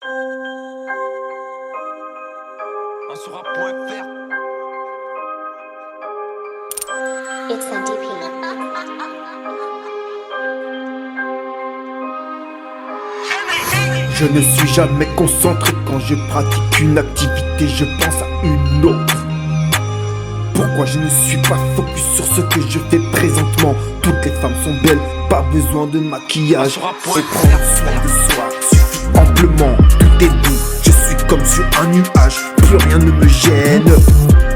Ansura.fr. It's NDP. Je ne suis jamais concentré quand je pratique une activité, je pense à une autre. Pourquoi je ne suis pas focus sur ce que je fais présentement? Toutes les femmes sont belles, pas besoin de maquillage. Et prendre soin de soi suffit amplement. Tout est doux, je suis comme sur un nuage, plus rien ne me gêne.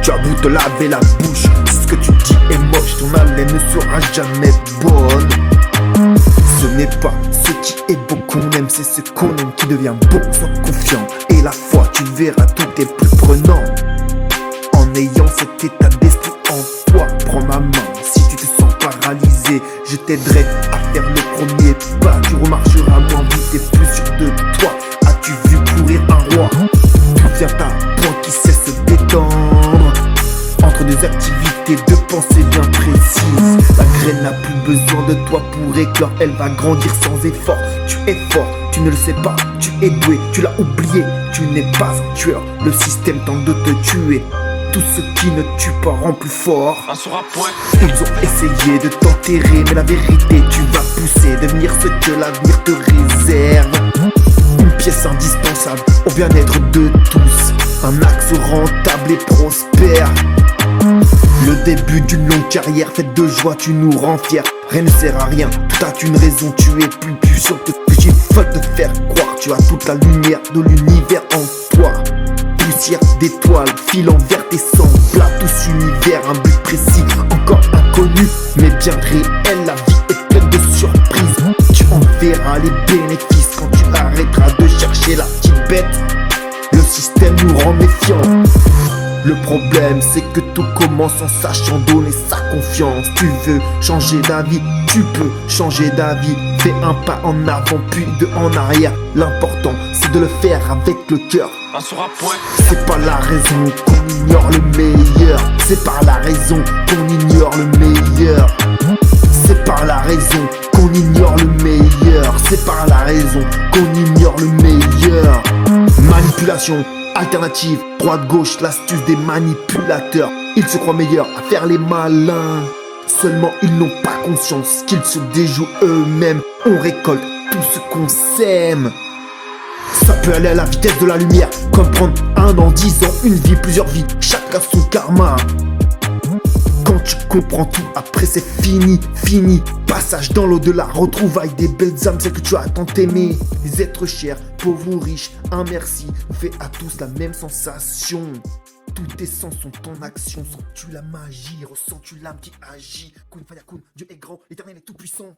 Tu as beau te laver la bouche, si ce que tu dis est moche, ton haleine ne sera jamais bonne. Ce n'est pas ce qui est beau qu'on aime, c'est ce qu'on aime qui devient beau. Sois confiant et la foi, tu verras, tout est plus prenant. En ayant cet état d'esprit en toi, prends ma main. Si tu te sens paralysé, je t'aiderai à faire le premier pas. Tu remarcheras moins vite et plus sûr de toi. As-tu vu courir un roi? Tout vient à point qui sait se détendre. Entre deux activités, deux pensées bien précises. La graine n'a plus besoin de toi pour éclore, elle va grandir sans effort. Tu es fort, tu ne le sais pas, tu es doué, tu l'as oublié. Tu n'es pas un tueur, le système tente de te tuer. Tout ce qui ne tue pas rend plus fort. Ansura.fr. Ils ont essayé de t'enterrer, mais la vérité, tu vas pousser, devenir ce que l'avenir te réserve. Une pièce indispensable au bien-être de tous, un axe rentable et prospère. Le début d'une longue carrière faite de joie, tu nous rends fiers. Rien ne sert à rien, tout a une raison, tu es plus puissant que ce qu'il faut te faire croire. Tu as toute la lumière de l'univers en toi. Poussière d'étoiles, filant vers tes semblables, tous univers, un but précis, encore inconnu, mais bien réel. La vie est pleine de surprises, tu en verras les bénéfices quand tu arrêteras de chercher la petite bête. Le système nous rend méfiants. Le problème c'est que tout commence en sachant donner sa confiance. Tu veux changer d'avis, tu peux changer d'avis. Fais un pas en avant puis deux en arrière. L'important c'est de le faire avec le cœur. Ansura.fr. C'est pas la raison qu'on ignore le meilleur. C'est par la raison qu'on ignore le meilleur. C'est par la raison qu'on ignore le meilleur. C'est par la raison qu'on ignore le meilleur. Manipulation alternative, droite-gauche, l'astuce des manipulateurs. Ils se croient meilleurs à faire les malins. Seulement ils n'ont pas conscience qu'ils se déjouent eux-mêmes. On récolte tout ce qu'on sème. Ça peut aller à la vitesse de la lumière, comme prendre un an, 10 ans, une vie, plusieurs vies. Chacun son karma. Quand tu comprends tout, après c'est fini, fini. Passage dans l'au-delà, retrouvailles des belles âmes, celles que tu as tant aimées. Les êtres chers, pauvres ou riches, un merci fait à tous la même sensation. Tous tes sens sont en action, sens-tu la magie, ressens-tu l'âme qui agit. Kun Fayakun, Dieu est grand, l'éternel est tout puissant.